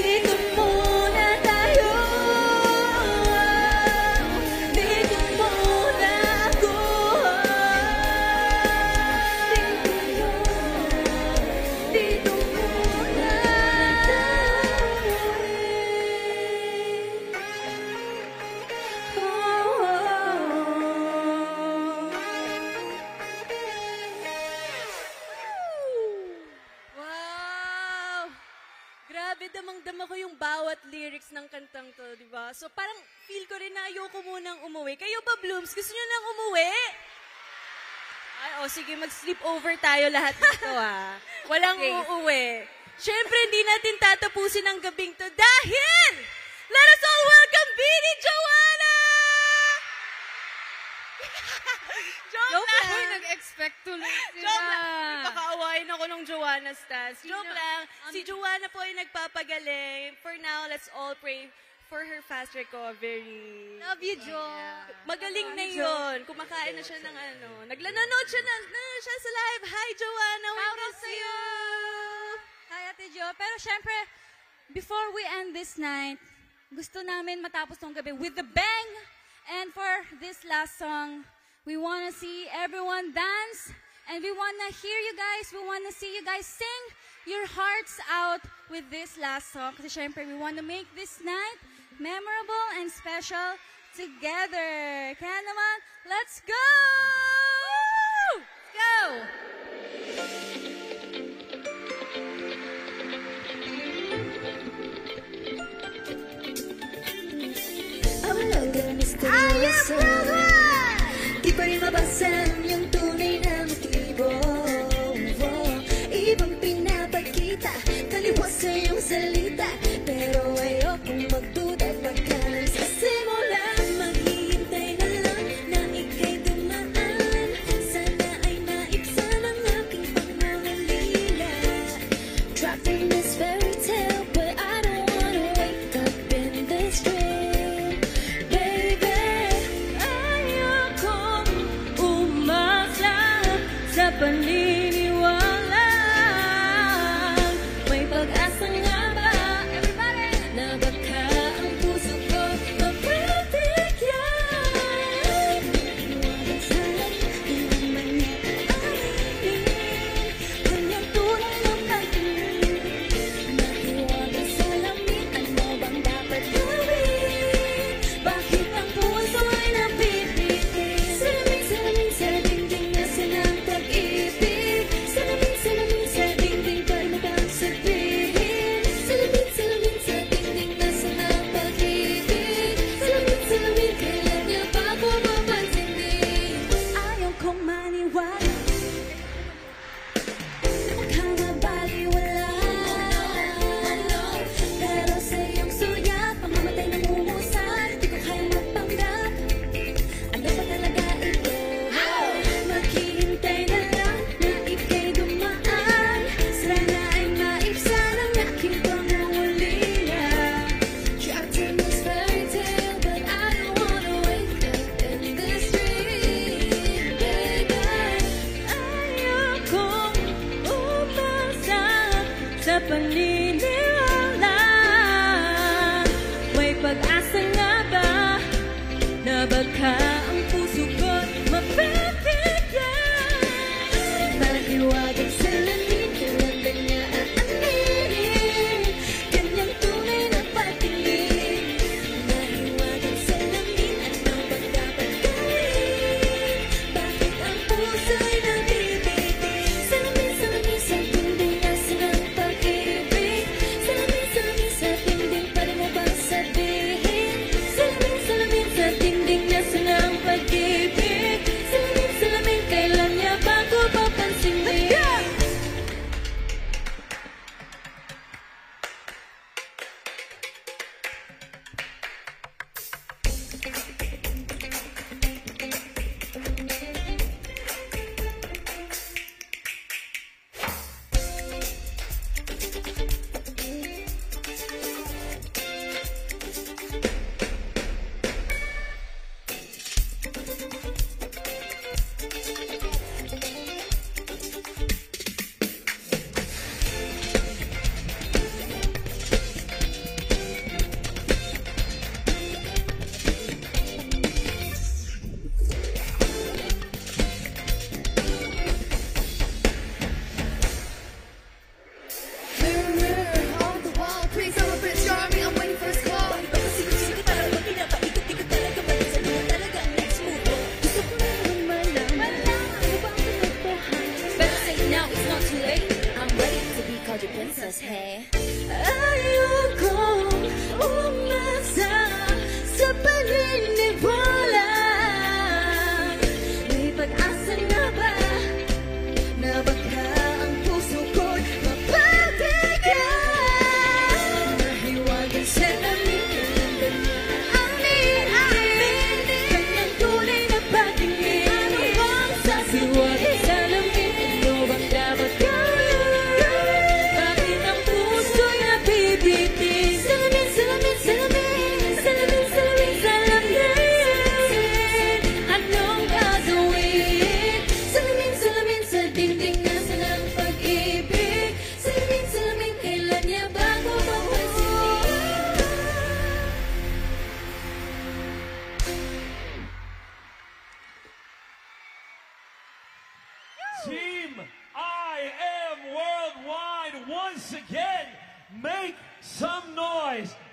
Dito muna tayo. Dito muna ako. Dito muna Wow! Grabe, damang-dama ko yung bawat lyrics ng kantang to, di ba? So parang feel ko rin na ayoko munang umuwi. Kayo ba, Blooms? Gusto nyo nang umuwi? Ay, sige, mag-sleep over tayo lahat dito, ha? Walang uuwi. Siyempre, hindi natin tatapusin ang gabing to dahil let us all welcome Bini Joanna! Joke lang! Uy, nag-expect tuloy sila. Joke lang. Pakaawain ako ng Joanna stars. Joke lang. Si Joanna po ay nagpapagaling. For now, let's all pray for her fast recovery. Love you, Jo. Magaling na yun. Kumakain na siya ng ano. Nanonood siya siya sa live. Hi, Joanna. We miss you. Hi, Ate Jo. Pero syempre, before we end this night, gusto namin matapos tong gabi with the bang. And for this last song, we want to see everyone dance. And we want to hear you guys. We want to see you guys sing your hearts out with this last song. Kasi syempre, we want to make this night memorable and special together. Kaya naman, let's go! Let's go! Ang laga misteryoso. Di pa rin mabasa yung tunay na motibo. Ibang pinapakita, taliwas sa iyong salita. Pero ayokong magduda pagka nagsisimula. Maghihintay na lang na ika'y dumaan. Sana ay naibsan ang aking pangangalila. Trapped in this fairy tale, but I don't wanna wake up in this dream. Baby,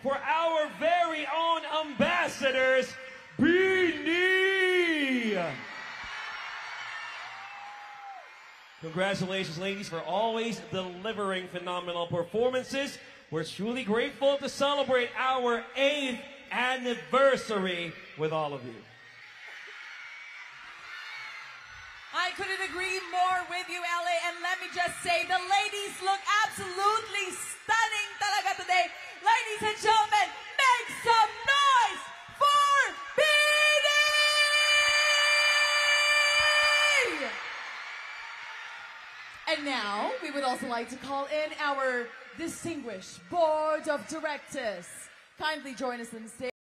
for our very own ambassadors, Beanie! Congratulations, ladies, for always delivering phenomenal performances. We're truly grateful to celebrate our 8th anniversary with all of you. I couldn't agree more with you, LA. And let me just say, the ladies look absolutely stunning talaga today. Ladies and gentlemen, make some noise for Beanie! And now, we would also like to call in our distinguished board of directors. Kindly join us on stage.